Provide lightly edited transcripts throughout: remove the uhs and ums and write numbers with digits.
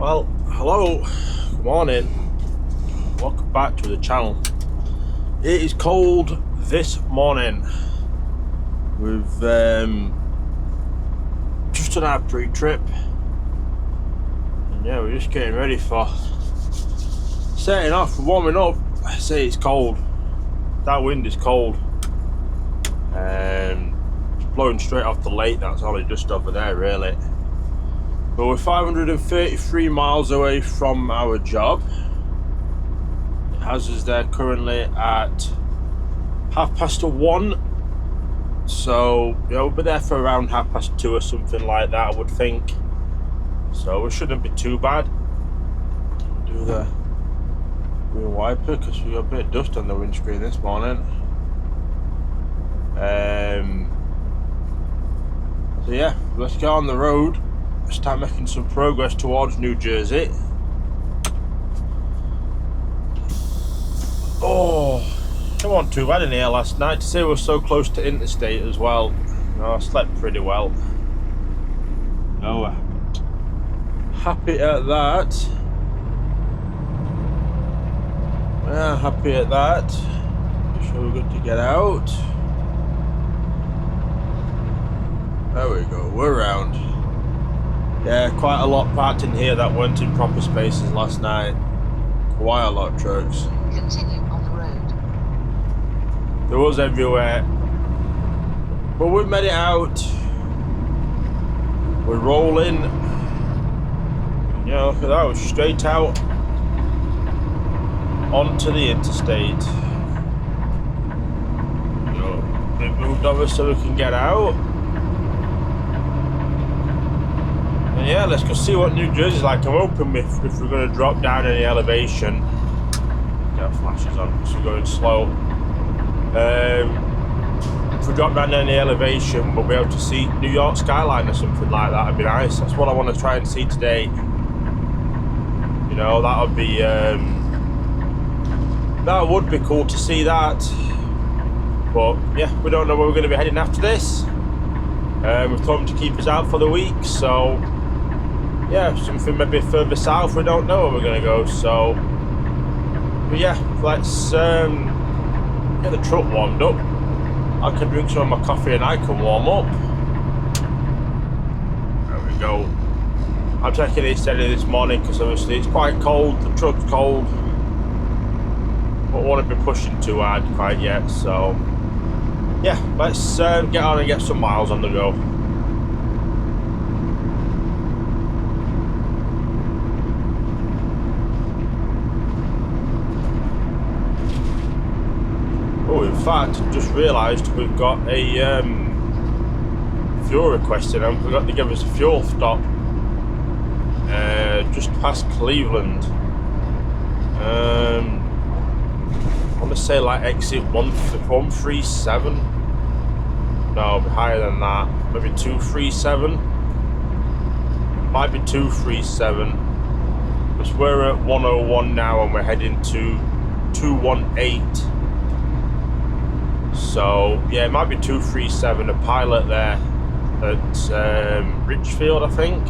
Well, hello, good morning, welcome back to the channel. It is cold this morning. We've just done our pre-trip, and yeah, we're just getting ready for setting off and warming up. I say it's cold, that wind is cold, it's blowing straight off the lake. That's only just over there really. But we're 533 miles away from our job. It has us there currently at 1:30. So, we'll be there for around 2:30 or something like that, I would think. So, it shouldn't be too bad. Do the rear wiper because we got a bit of dust on the windscreen this morning. So, yeah, let's get on the road. Start making some progress towards New Jersey. Oh, it wasn't too bad in here last night. To say we're so close to interstate as well. I slept pretty well. Happy at that. Yeah, happy at that. Sure we're good to get out. There we go, we're around. Yeah, quite a lot parked in here that weren't in proper spaces last night. Quite a lot of trucks. Continue on the road. There was everywhere. But we made it out. We're rolling. Look at that, we're straight out onto the interstate. It moved over so we can get out. And yeah, let's go see what New Jersey's like. I'm hoping if we're going to drop down any elevation. Get flashes on because we're going slow. If we drop down any elevation, we'll be able to see New York skyline or something like that. It'd be nice. That's what I want to try and see today. That would be that would be cool to see that. But yeah, we don't know where we're going to be heading after this. We've told them to keep us out for the week, so yeah, something maybe further south. We don't know where we're going to go. So, but yeah, let's get the truck warmed up. I can drink some of my coffee and I can warm up. There we go. I'm taking it steady this morning because obviously it's quite cold. The truck's cold. Don't want to be pushing too hard quite yet. So yeah, let's get on and get some miles on the go. Oh, in fact, just realised we've got a fuel request in. We got to give us a fuel stop just past Cleveland. I want to say like exit 137. No, higher than that. Maybe 237. Might be 237. Because we're at 101 now and we're heading to 218. So yeah, it might be 237. A pilot there at Richfield, I think.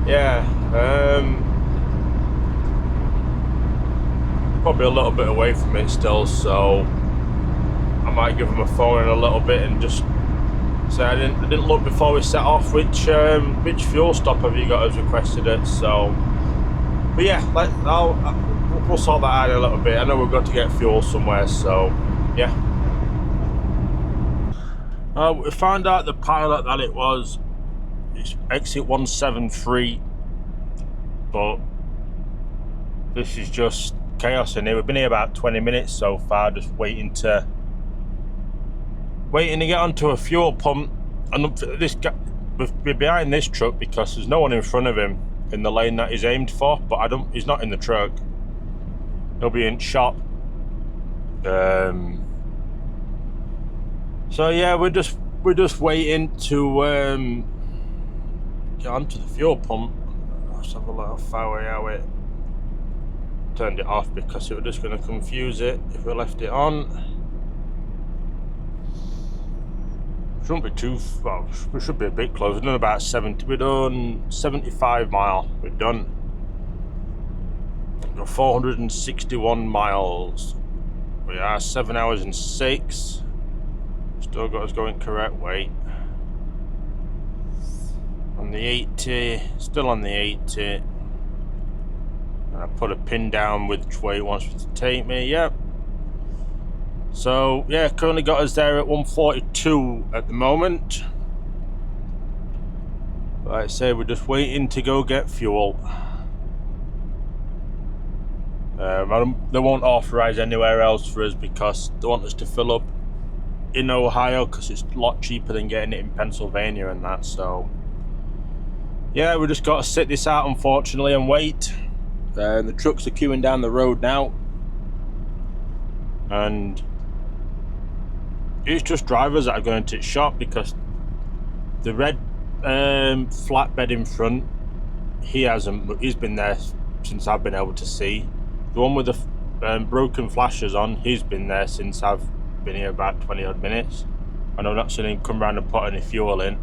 Yeah. Probably a little bit away from it still, so I might give him a phone in a little bit and just say I didn't look before we set off which fuel stop have you got as requested it. So, but yeah, we'll sort that out in a little bit. I know we've got to get fuel somewhere, so yeah. We found out the pilot that it was exit 173, but this is just chaos in here. We've been here about 20 minutes so far, just waiting to get onto a fuel pump. And this guy, we're behind this truck because there's no one in front of him in the lane that he's aimed for, but he's not in the truck. He'll be in shop. So yeah, we're just waiting to get onto the fuel pump. Let's have a look how far away are we. Turned it off because it was just going to confuse it if we left it on. Shouldn't be too, well, we should be a bit close. We've done about 70, we've done 75 mile. We've done 461 miles. We are 7 hours and 6. Still got us going correct way. On the 80, still on the 80. And I put a pin down which way it wants me to take me, yep. So, yeah, currently got us there at 142 at the moment. Like I say, we're just waiting to go get fuel. They won't authorise anywhere else for us because they want us to fill up in Ohio because it's a lot cheaper than getting it in Pennsylvania and that. So, yeah, we just got to sit this out, unfortunately, and wait. The trucks are queuing down the road now. And it's just drivers that are going to shop because the red flatbed in front, he's been there since I've been able to see. The one with the broken flashers on, he's been there since I've been here about 20 odd minutes. And I've not seen him come round and put any fuel in.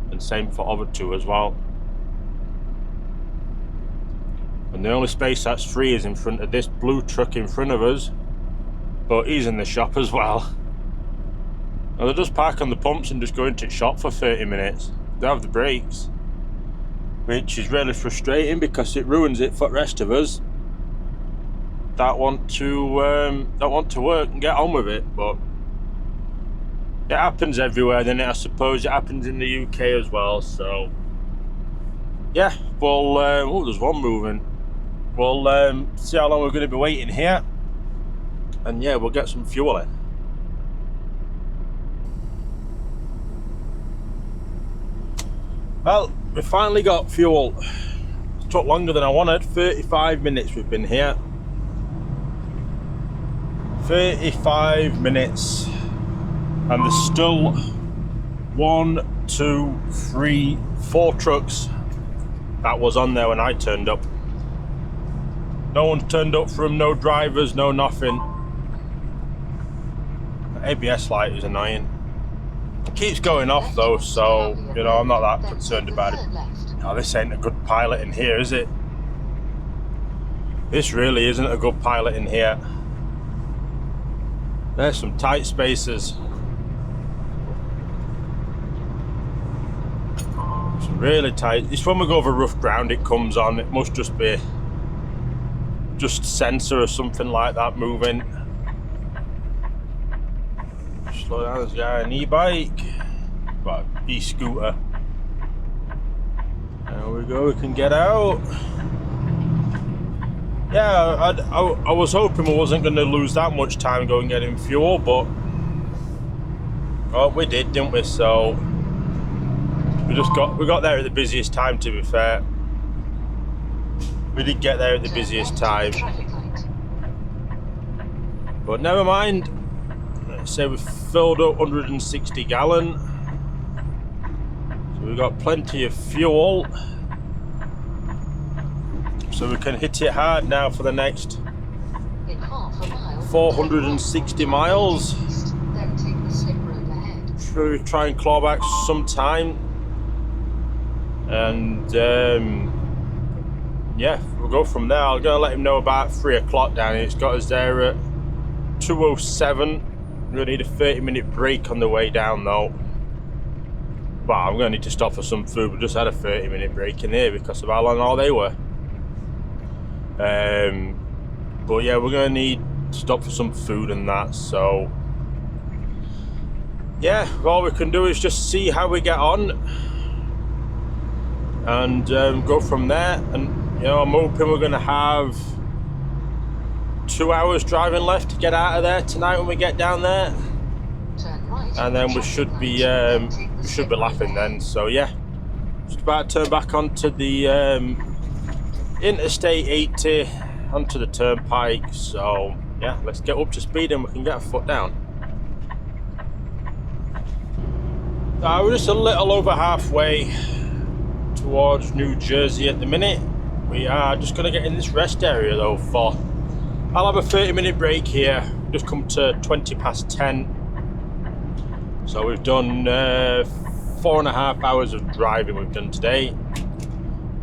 And same for other two as well. And the only space that's free is in front of this blue truck in front of us. But he's in the shop as well. And they'll just park on the pumps and just go into the shop for 30 minutes. They have the brakes. Which is really frustrating because it ruins it for the rest of us that want to work and get on with it. But it happens everywhere, then I suppose. It happens in the UK as well. So yeah, well, oh, there's one moving. We'll see how long we're going to be waiting here, and yeah, we'll get some fuel in. Well, we finally got fuel. It took longer than I wanted. 35 minutes we've been here. 35 minutes, and there's still 1, 2, 3, 4 trucks that was on there when I turned up. No one's turned up from, no drivers, no nothing. The ABS light is annoying. It keeps going off though, so you know I'm not that concerned about it. Oh, this ain't a good pilot in here, is it? This really isn't a good pilot in here. There's some tight spaces. It's really tight. It's when we go over rough ground it comes on. It must just be just sensor or something like that moving. Slow down, this guy, an e-bike, but e-scooter. There we go, we can get out. Yeah, I was hoping we wasn't going to lose that much time going getting fuel, but oh, we did, didn't we? So we got there at the busiest time. To be fair, we did get there at the busiest time, but never mind. Let's say we filled up 160 gallon, so we've got plenty of fuel. So we can hit it hard now for the next 460 miles. Should we try and claw back some time? And yeah, we'll go from there. I'm going to let him know about 3 o'clock down here. It's got us there at 2:07. We're going to need a 30-minute break on the way down though. Well, I'm going to need to stop for some food. We just had a 30-minute break in here because of how long all they were. But yeah, we're gonna need to stop for some food and that, so yeah, all we can do is just see how we get on and go from there. And you know, I'm hoping we're gonna have 2 hours driving left to get out of there tonight when we get down there, and then we should be laughing then. So yeah, just about to turn back onto the Interstate 80 onto the turnpike. So yeah, let's get up to speed and we can get a foot down. We're just a little over halfway towards New Jersey at the minute. We are just going to get in this rest area though. I'll have a 30-minute break here. Just come to 10:20. So we've done 4.5 hours of driving we've done today,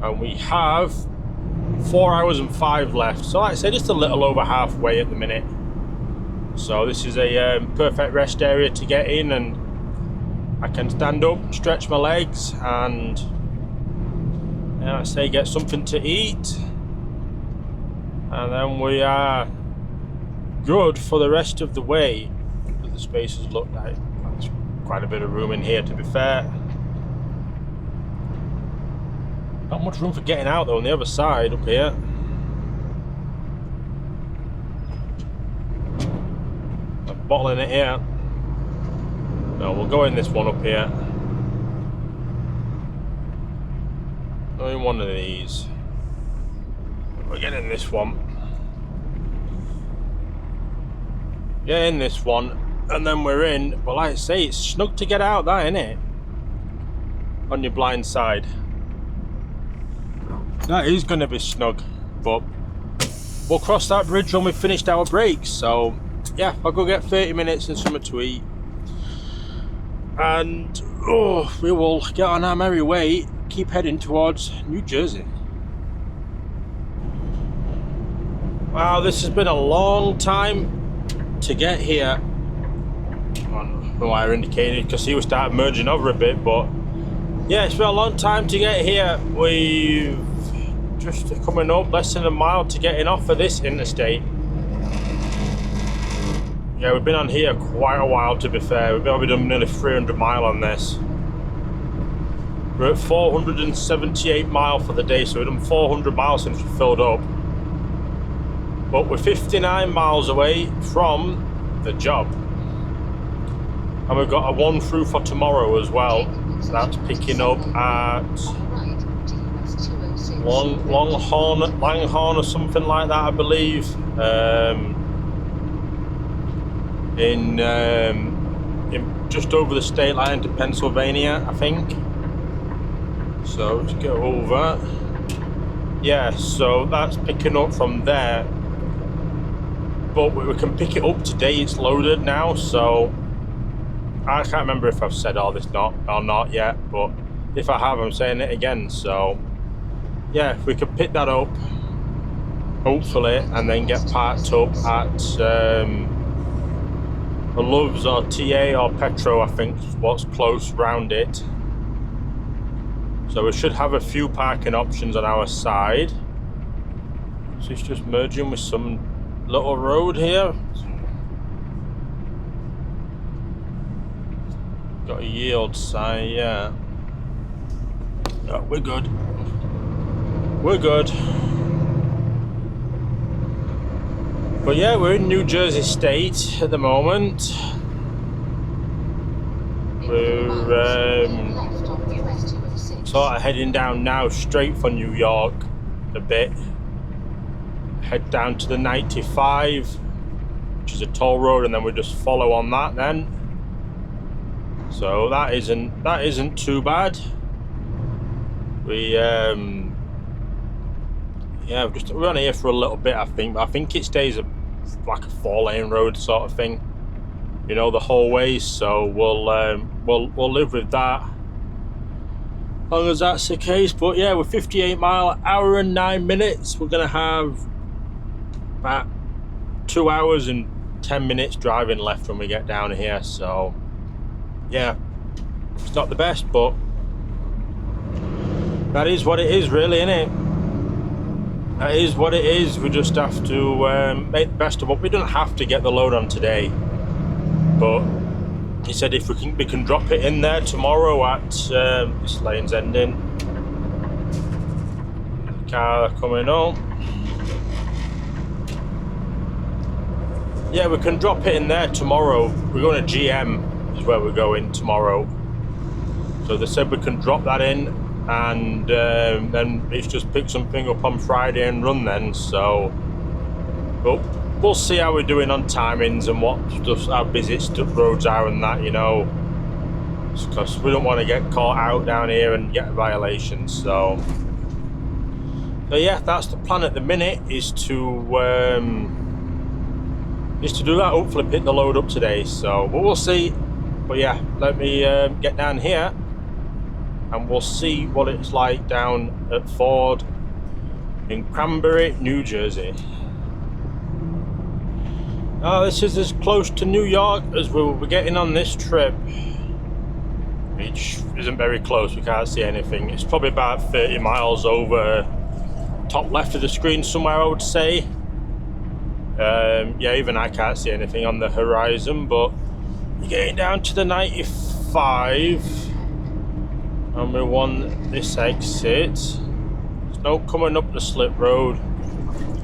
and we have 4 hours and 5 left. So like I say, just a little over halfway at the minute. So this is a perfect rest area to get in, and I can stand up, stretch my legs, and like I say, get something to eat, and then we are good for the rest of the way. But the spaces look like there's quite a bit of room in here, to be fair. Not much room for getting out though on the other side up here. I'm bottling it here. No, we'll go in this one up here. Go in one of these. We're getting this one. Get in this one, and then we're in. But like I say, it's snug to get out, that, isn't it? On your blind side. That is going to be snug, but we'll cross that bridge when we've finished our breaks. So yeah, I'll go get 30 minutes and something to eat, and we will get on our merry way, keep heading towards New Jersey. Wow, this has been a long time to get here. I don't know why I indicated, because he was starting merging over a bit, but yeah, it's been a long time to get here. We've just coming up less than a mile to getting off of this interstate. Yeah, we've been on here quite a while, to be fair. We've probably done nearly 300 mile on this. We're at 478 mile for the day, so we've done 400 miles since we filled up. But we're 59 miles away from the job. And we've got a one through for tomorrow as well. So that's picking up at Langhorne or something like that, I believe. In just over the state line to Pennsylvania, I think. So let's go over. Yeah, so that's picking up from there. But we can pick it up today. It's loaded now, so I can't remember if I've said all this or not yet, but if I have, I'm saying it again. So yeah, if we can pick that up hopefully, and then get parked up at a Love's or TA or Petro, I think is what's close round it. So we should have a few parking options on our side. So it's just merging with some little road here. Got a yield sign, yeah. Oh, we're good. We're good. But yeah, we're in New Jersey State at the moment. We're sort of heading down now straight for New York a bit. Head down to the 95, which is a toll road, and then we just follow on that then. So that isn't too bad. We yeah, we're on here for a little bit, I think, but I think it stays like a 4-lane road sort of thing, you know, the whole way. So we'll live with that, as long as that's the case. But yeah, we're 58 mile, hour and 9 minutes. We're gonna have about 2 hours and 10 minutes driving left when we get down here. So yeah, it's not the best, but that is what it is, really, isn't it? That is what it is. We just have to make the best of it. We don't have to get the load on today, but he said if we can drop it in there tomorrow at this lane's ending. The car coming up. Yeah, we can drop it in there tomorrow. We're going to GM is where we're going tomorrow. So they said we can drop that in, and then it's just pick something up on Friday and run then. So, but we'll see how we're doing on timings and what stuff, how busy roads are and that, you know, because we don't want to get caught out down here and get a violation. So yeah, that's the plan at the minute, is to do that, hopefully pick the load up today. So, but we'll see. But yeah, let me get down here and we'll see what it's like down at Ford in Cranberry, New Jersey. This is as close to New York as we'll be getting on this trip, which isn't very close, we can't see anything. It's probably about 30 miles over top left of the screen somewhere, I would say. Yeah, even I can't see anything on the horizon, but you're getting down to the 95 and we want this exit. There's no coming up the slip road.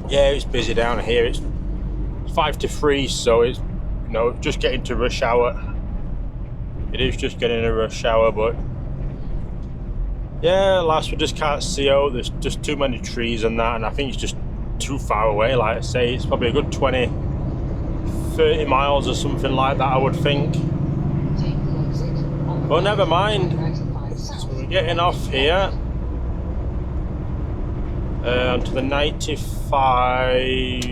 Yeah, it's busy down here. It's 5 to 3, so it's, you know, just getting to rush hour. It is just getting a rush hour, but yeah, last we just can't see out. There's just too many trees and that, and I think it's just too far away. Like I say, it's probably a good 20, 30 miles or something like that, I would think. But never mind. So we're getting off here onto the 95.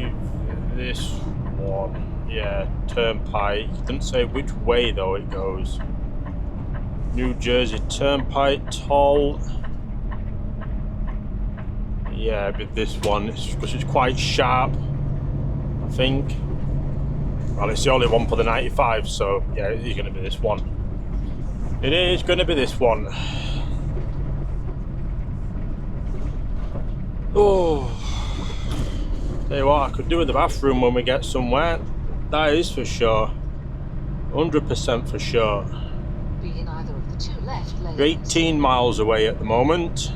This one, yeah, turnpike. It doesn't say which way though it goes. New Jersey Turnpike toll. Yeah, but this one, because it's quite sharp, I think. Well, it's the only one for the 95, so yeah, it is going to be this one. It is going to be this one. Oh, tell you what, I could do with the bathroom when we get somewhere. That is for sure. 100% for sure. Be in either of the two left lanes. We're 18 miles away at the moment,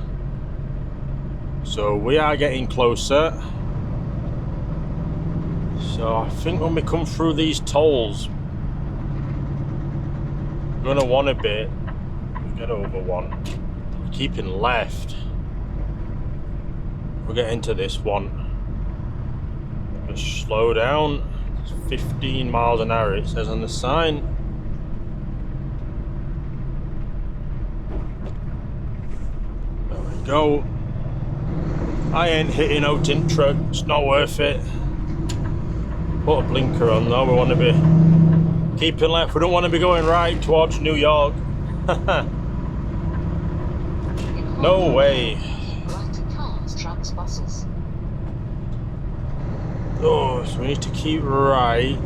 so we are getting closer. So I think when we come through these tolls, we're going to want a bit. Get over one. Keeping left. We'll get into this one. Just slow down. It's 15 miles an hour, it says on the sign. There we go. I ain't hitting out in truck, it's not worth it. Put a blinker on though, we want to be keeping left, we don't want to be going right towards New York. No way. Right to cars, trucks, buses. Oh, so we need to keep right.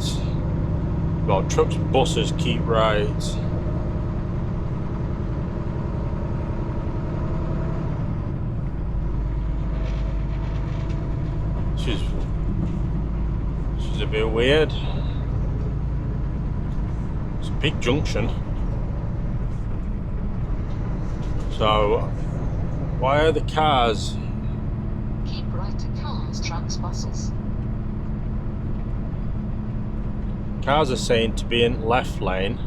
Well, trucks, buses keep right. This is a bit weird. It's a big junction. So, why are the cars? Keep right to cars, trucks, buses. Cars are saying to be in left lane.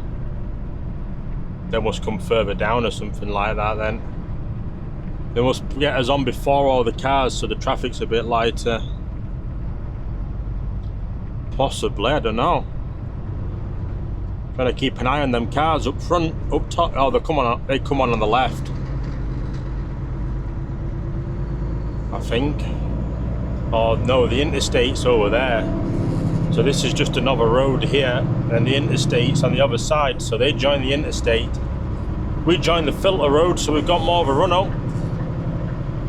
They must come further down or something like that then. They must get us on before all the cars so the traffic's a bit lighter. Possibly, I don't know. Gotta keep an eye on them cars up front, up top. Oh, they come on the left, I think. Oh no, the interstate's over there. So this is just another road here, and the interstate's on the other side. So they join the interstate. We join the filter road, so we've got more of a run out.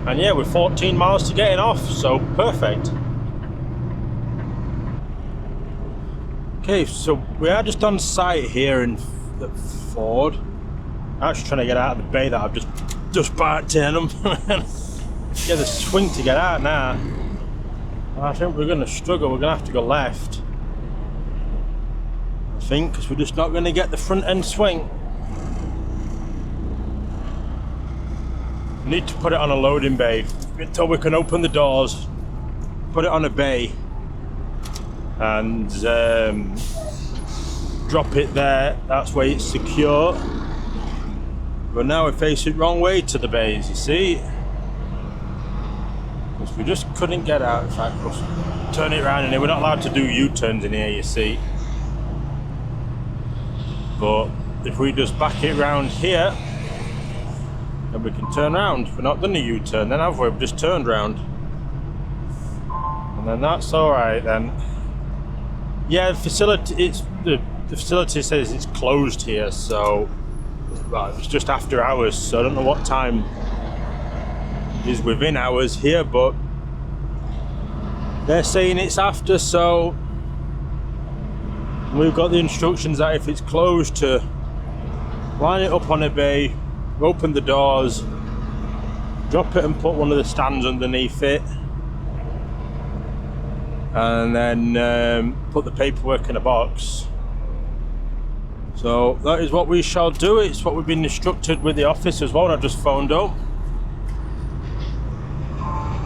And yeah, we're 14 miles to getting off, so perfect. Okay, so we are just on site here in Ford. I'm actually trying to get out of the bay that I've just parked in. Get the swing to get out now. I think we're going to struggle. We're going to have to go left, I think, because we're just not going to get the front end swing. We need to put it on a loading bay until we can open the doors, put it on a bay, and drop it there. That's where it's secure. But now we face it wrong way to the bays, you see. Because we just couldn't get out. In fact, we'll turn it around in here. We're not allowed to do U-turns in here, you see. But if we just back it round here, then we can turn around. We're not done a U-turn then, have we? We've just turned round. And then that's alright then. Yeah, the facility, the facility says it's closed here, so well, it's just after hours, so I don't know what time is within hours here, but they're saying it's after, so we've got the instructions that if it's closed to line it up on a bay, open the doors, drop it and put one of the stands underneath it, and then put the paperwork in a box. So that is what we shall do. It's what we've been instructed with the office as well. I just phoned up.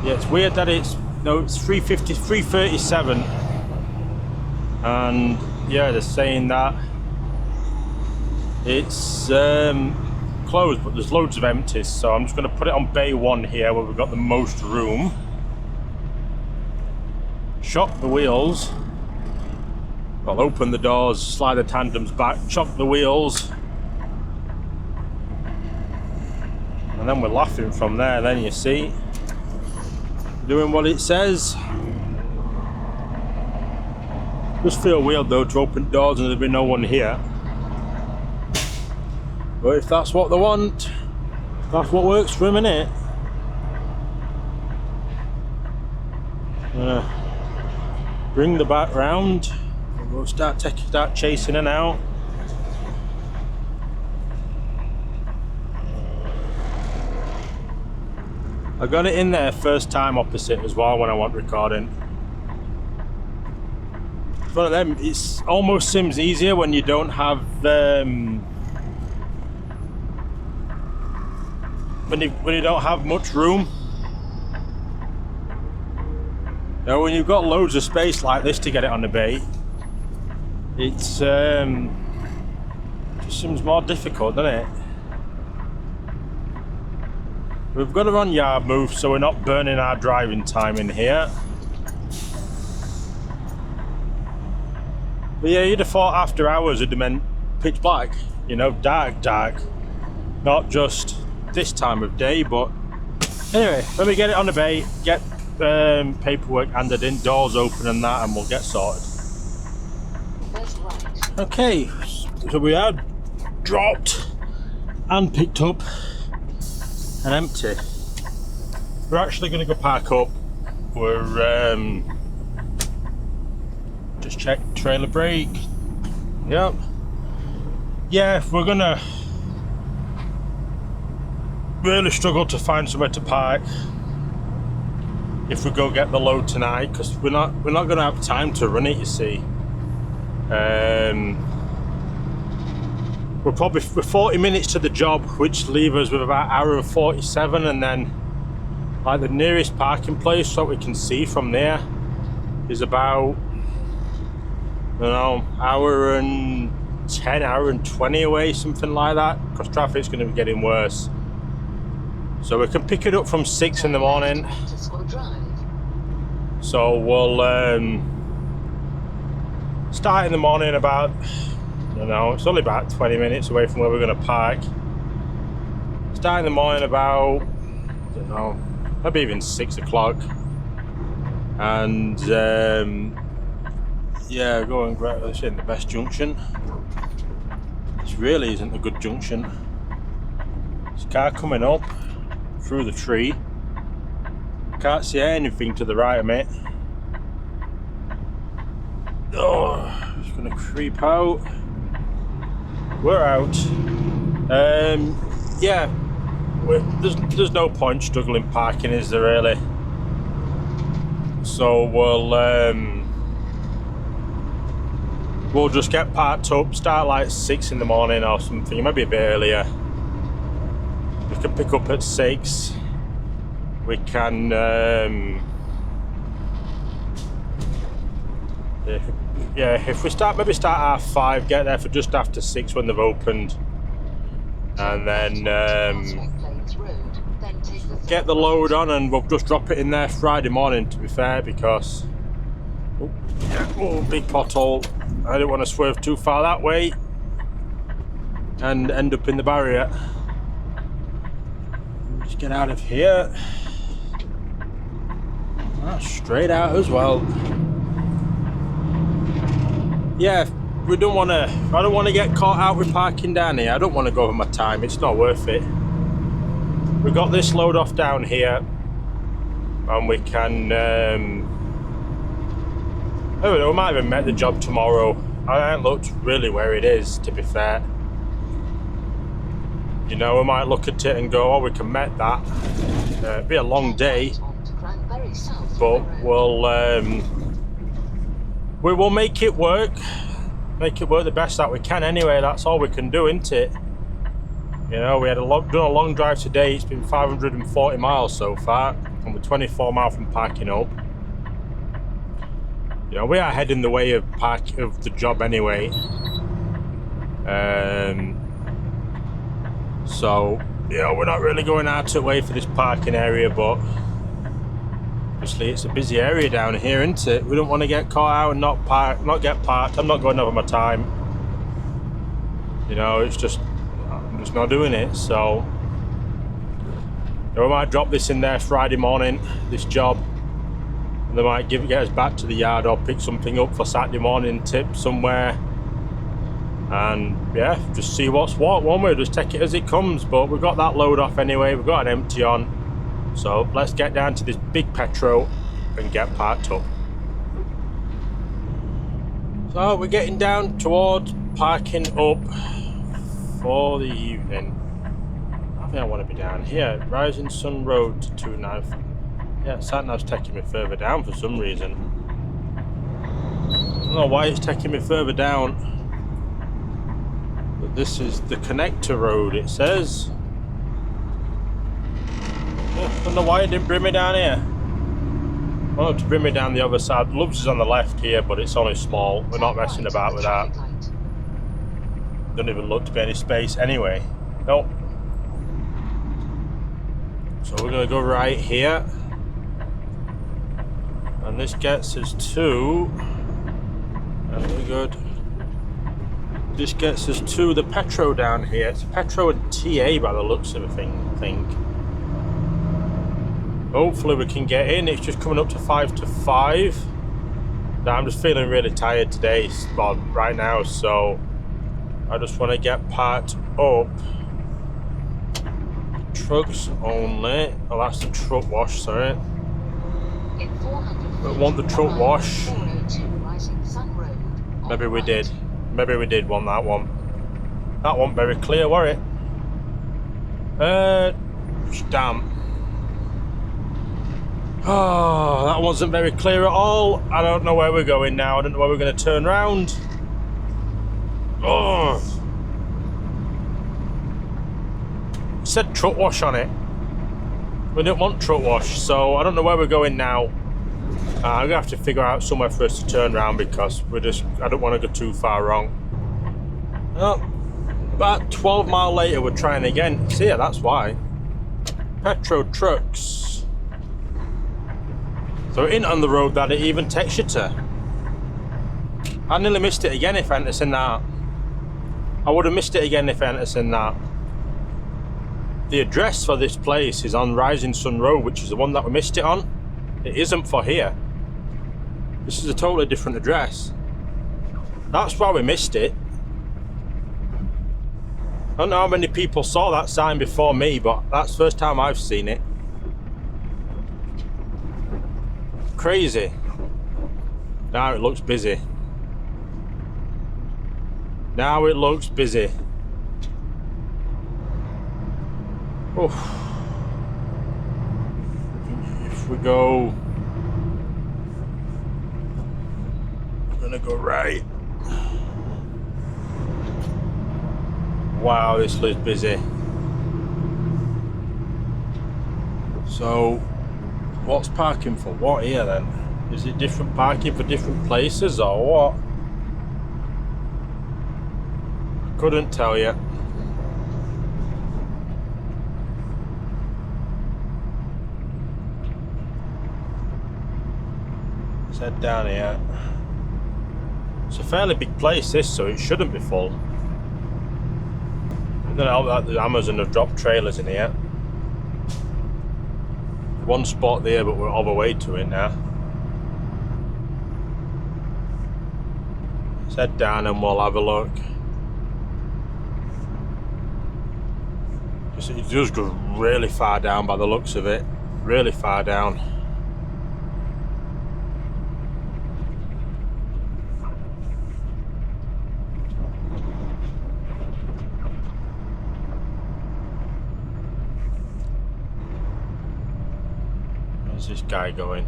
Yeah, it's weird that it's 3:50, 3:37, and yeah, they're saying that it's closed, but there's loads of empties. So I'm just going to put it on bay 1 here, where we've got the most room. Shock the wheels. I'll open the doors, slide the tandems back, chock the wheels, and then we're laughing from there. Then you see, doing what it says. Just feel weird though to open doors and there'll be no one here. But if that's what they want, that's what works for them, innit? Bring the back round. We'll start chasing it out. I got it in there first time opposite as well when I went recording. It's one of them, it almost seems easier when you don't have when you don't have much room. Now when you've got loads of space like this to get it on the bay, it's just seems more difficult, doesn't it? We've got to run yard move so we're not burning our driving time in here. But yeah, you'd have thought after hours it'd have meant pitch black, you know, dark. Not just this time of day, but anyway, let me get it on the bay, get paperwork handed in, doors open and that, and we'll get sorted. Okay, so we are dropped and picked up and empty. We're actually going to go park up. We're just check trailer brake. Yep. Yeah, we're gonna really struggle to find somewhere to park if we go get the load tonight, because we're not going to have time to run it, you see. We're 40 minutes to the job, which leaves us with about 1:47, and then like the nearest parking place that we can see from there is about, I don't know, hour and 10, hour and 20 away, something like that, because traffic's going to be getting worse. So we can pick it up from 6 in the morning. So we'll start in the morning about, I don't know, it's only about 20 minutes away from where we're going to park. Start in the morning about, I don't know, maybe even 6 o'clock. And yeah, go and grab, this isn't the best junction. This really isn't a good junction. This car coming up through the tree. Can't see anything to the right of me. Oh, just gonna creep out. We're out. Yeah, there's no point struggling parking, is there really? So we'll just get parked up, start like 6 in the morning or something, maybe a bit earlier. We can pick up at 6. We can if we maybe start at 5, get there for just after 6 when they've opened, and then get the load on, and we'll just drop it in there Friday morning, to be fair, because big pothole. I didn't want to swerve too far that way and end up in the barrier. Just get out of here. That's straight out as well. Yeah, we don't want to. I don't want to get caught out with parking down here. I don't want to go over my time. It's not worth it. We got this load off down here, and we can. I don't know. We might even met the job tomorrow. I haven't looked really where it is, to be fair. You know, we might look at it and go, "Oh, we can met that." It'll be a long day, but we will make it work. Make it work the best that we can. Anyway, that's all we can do, isn't it? You know, we had done a long drive today. It's been 540 miles so far, and we're 24 miles from parking up. You know, we are heading the way of the job anyway. So, you know, we're not really going out of the way for this parking area, but obviously it's a busy area down here, isn't it? We don't want to get caught out and not get parked. I'm not going over my time. You know, I'm just not doing it. So, you know, we might drop this in there Friday morning, this job. And they might get us back to the yard or pick something up for Saturday morning, tip somewhere. And yeah, just see what's what. One way, just take it as it comes. But we've got that load off anyway. We've got an empty on. So let's get down to this big petro and get parked up. So we're getting down towards parking up for the evening. I think I want to be down here. Rising Sun Road to 295. Yeah, sat-nav's taking me further down for some reason. I don't know why it's taking me further down. But this is the connector road, it says. Yeah, I don't know why it didn't bring me down here. Well, to bring me down the other side. Loves is on the left here, but it's only small. We're not messing about with that. Don't even look to be any space anyway. Nope. So we're going to go right here. And this gets us to, very good. This gets us to the Petro down here. It's Petro and TA by the looks of the thing, I think. Hopefully we can get in. It's just coming up to 5 to 5. Now I'm just feeling really tired today, well, right now, so I just want to get parked up. Trucks only. Oh, that's the truck wash, sorry. We want the truck wash. Maybe we did. Maybe we did want that one. That one very clear, were it? Damn. Oh, that wasn't very clear at all. I don't know where we're going now. I don't know where we're going to turn around. Oh. It said truck wash on it. We didn't want truck wash, so I don't know where we're going now. I'm gonna have to figure out somewhere for us to turn around because I don't want to go too far wrong. Well, about 12 miles later we're trying again. See, yeah, that's why. Petro trucks. So it ain't on the road that it even takes you to. I nearly missed it again if I hadn't seen that. I would have missed it again if I hadn't seen that. The address for this place is on Rising Sun Road, which is the one that we missed it on. It isn't for here. This is a totally different address. That's why we missed it. I don't know how many people saw that sign before me, but that's the first time I've seen it. Crazy. Now it looks busy. Now it looks busy. Oof. If we go, we're gonna go right. Wow, this looks busy. So, what's parking for what here then? Is it different parking for different places or what? Couldn't tell you. Let's head down here. It's a fairly big place this, so it shouldn't be full. I don't know that the Amazon have dropped trailers in here. One spot there, but we're on the way to it now. Let's head down and we'll have a look. It does go really far down by the looks of it. Really far down. Where's this guy going?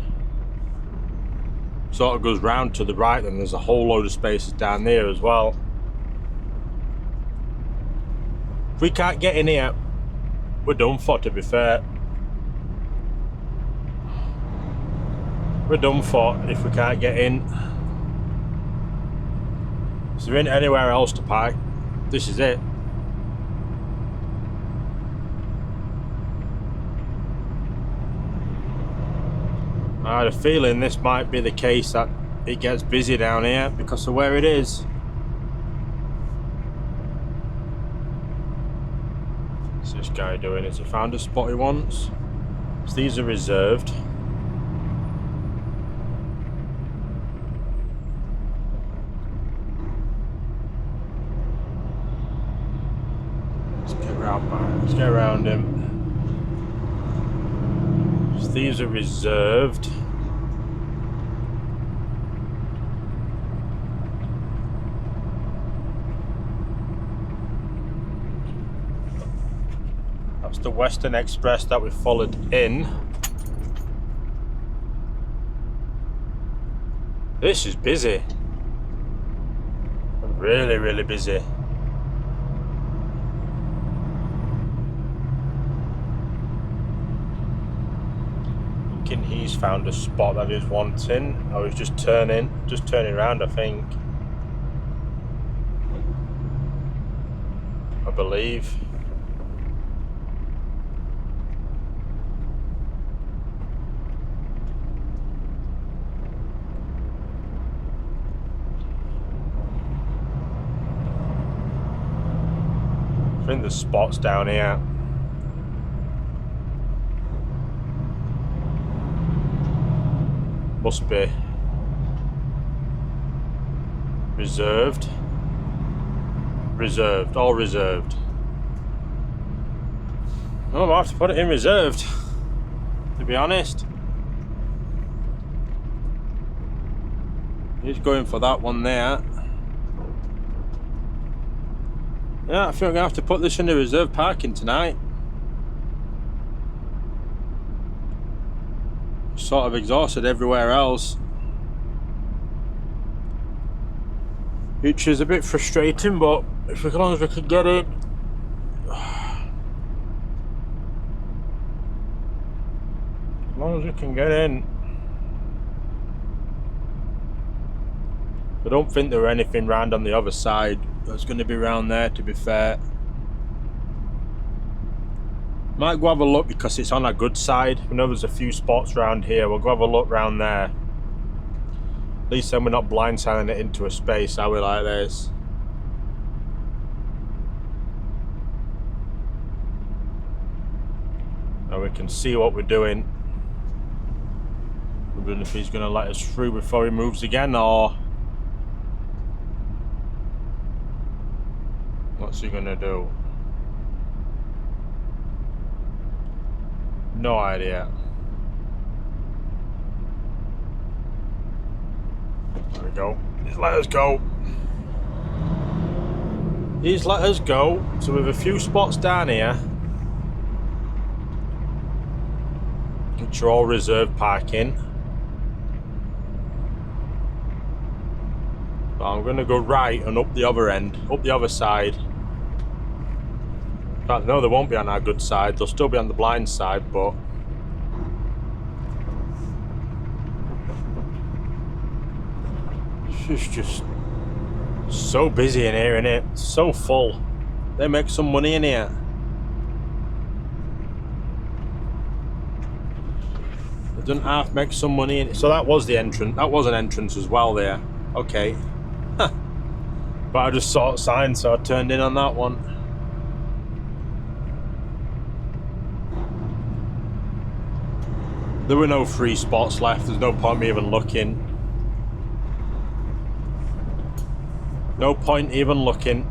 Sort of goes round to the right, and there's a whole load of spaces down there as well. If we can't get in here, we're done for, to be fair. We're done for if we can't get in. Is there ain't anywhere else to park? This is it. I had a feeling this might be the case, that it gets busy down here because of where it is. What's this guy doing? Has he found a spot he wants? So these are reserved. Let's get around him. So these are reserved. That's the Western Express that we followed in. This is busy. Really, really busy. He's found a spot that he's wanting. I was just turning around, I think. I believe. I think the spot's down here. Must be reserved. Reserved, all reserved. Oh, I might have to put it in reserved, to be honest. He's going for that one there. Yeah, I think I'm gonna have to put this in the reserved parking tonight. Sort of exhausted everywhere else, which is a bit frustrating, but if as long as we can get in, as long as we can get in. I don't think there were anything round on the other side. There's going to be round there, to be fair. Might go have a look because it's on a good side. We know there's a few spots around here. We'll go have a look round there. At least then we're not blindsiding it into a space, are we, like this? Now we can see what we're doing. Wondering if he's going to let us through before he moves again, or what's he going to do? No idea. There we go. He's let us go. He's let us go. So we have a few spots down here, which are all reserved parking. But I'm going to go right and up the other end, up the other side. In fact, no, they won't be on our good side. They'll still be on the blind side, but it's just so busy in here, innit? So full. They make some money in here. They don't half make some money in it. So that was the entrance. That was an entrance as well there. Okay. But I just saw a sign, so I turned in on that one. There were no free spots left. There's no point me even looking. No point even looking.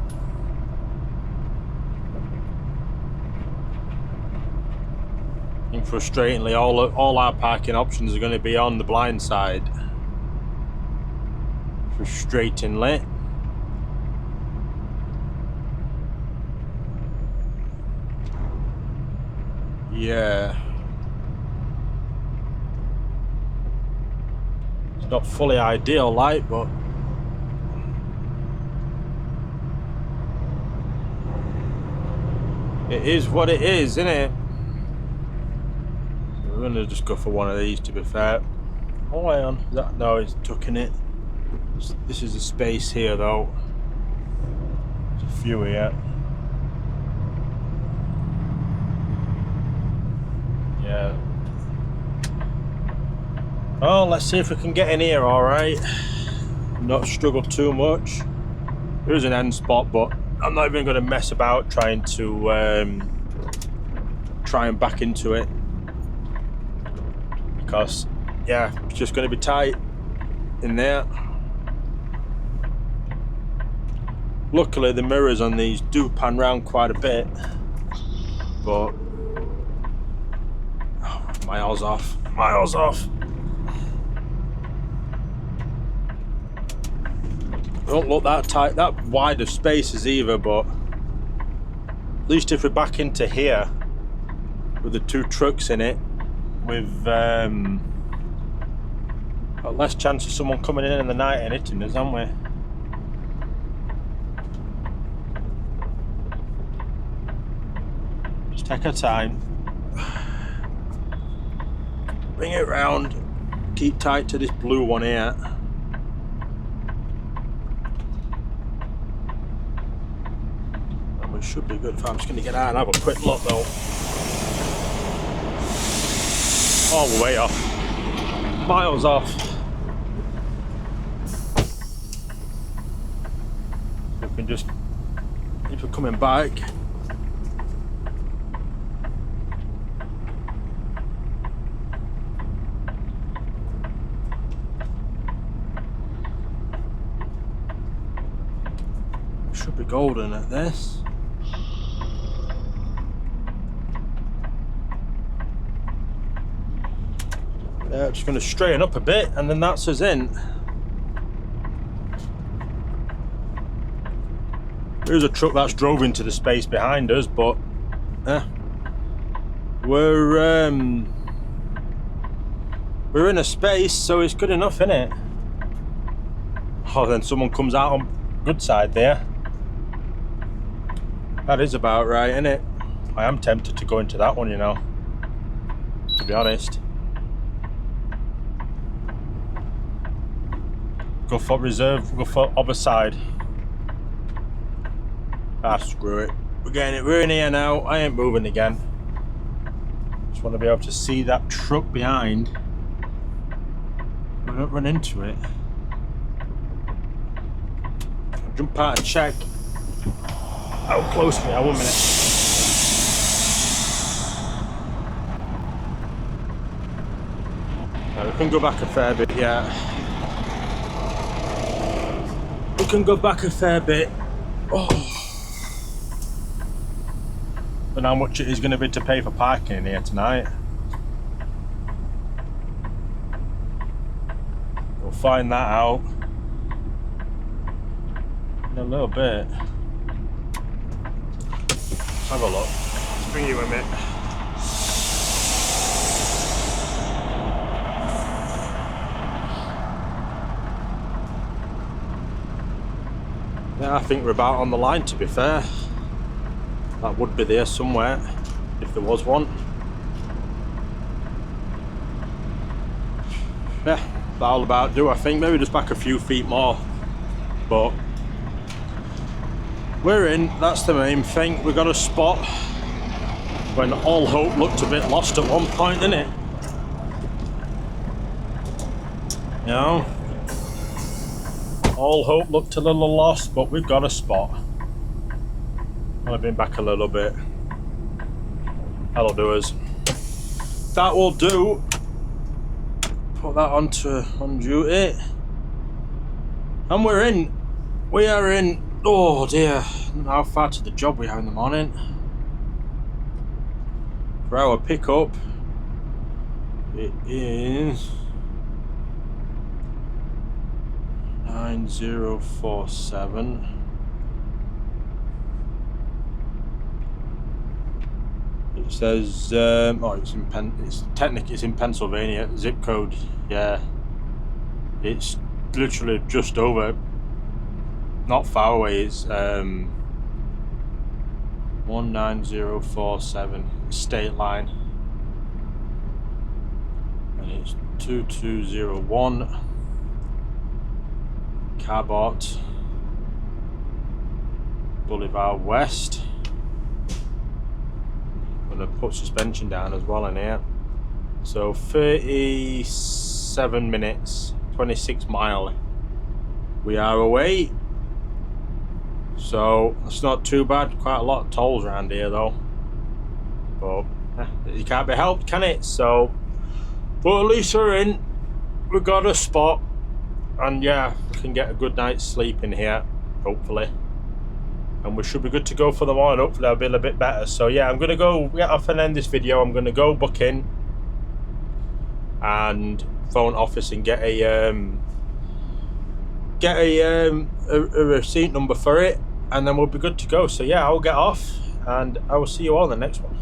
And frustratingly, all our parking options are going to be on the blind side. Frustratingly. Yeah. It's not fully ideal, like, but it is what it is, isn't it? We're gonna just go for one of these, to be fair. Oh, hang on. Is that, no, it's tucking it. This is the space here, though. There's a few here. Yeah. Oh, let's see if we can get in here, alright. Not struggle too much. There is an end spot, but I'm not even going to mess about trying to try and back into it. Because, yeah, it's just going to be tight in there. Luckily, the mirrors on these do pan round quite a bit. But, oh, miles off. Miles off. Don't look that tight, that wide of spaces either, but at least if we're back into here with the two trucks in it, with got less chance of someone coming in the night and hitting us, haven't we? Just take our time. Bring it round. Keep tight to this blue one here. It should be good. I'm just going to get out and have a quick look though. Oh, we're way off. Miles off. We can just, if we're coming back. Should be golden at this. Yeah, just going to straighten up a bit and then that's us in. There's a truck that's drove into the space behind us, but we're in a space, so it's good enough, isn't it? Oh, then someone comes out on good side there. That is about right, isn't it? I am tempted to go into that one, you know, to be honest. Go for reserve, go for other side. Ah, screw it. We're getting it, we're in here now. I ain't moving again. Just want to be able to see that truck behind. We don't run into it. I'll jump out and check how close we are. 1 minute. Right, we can go back a fair bit, yeah. We can go back a fair bit. Oh. But how much it is going to be to pay for parking in here tonight. We'll find that out in a little bit. Let's have a look. Let's bring you with me. Yeah, I think we're about on the line, to be fair. That would be there somewhere, if there was one. Yeah, that'll about do, I think. Maybe just back a few feet more. But we're in, that's the main thing. We got a spot when all hope looked a bit lost at one point, didn't it? You know? All hope looked a little lost, but we've got a spot. I've been back a little bit. That'll do us. That will do. Put that on duty. And we're in. We are in, oh dear, how far to the job we are in the morning. For our pickup, it is 9047. It says, oh, it's in Pennsylvania. Zip code, yeah. It's literally just over, not far away. It's 19047 state line, and it's 2201 Cabot Boulevard West. I'm gonna put suspension down as well in here. So 37 minutes, 26 mile we are away. So it's not too bad. Quite a lot of tolls around here though, but it can't be helped, can it? So, but at least we're in. We got a spot, and yeah, we can get a good night's sleep in here, hopefully, and we should be good to go for the morning. Hopefully I'll be a little bit better. So yeah, I'm gonna go get off and end this video. I'm gonna go book in and phone office and get a receipt number for it, and then we'll be good to go. So yeah, I'll get off and I will see you all in the next one.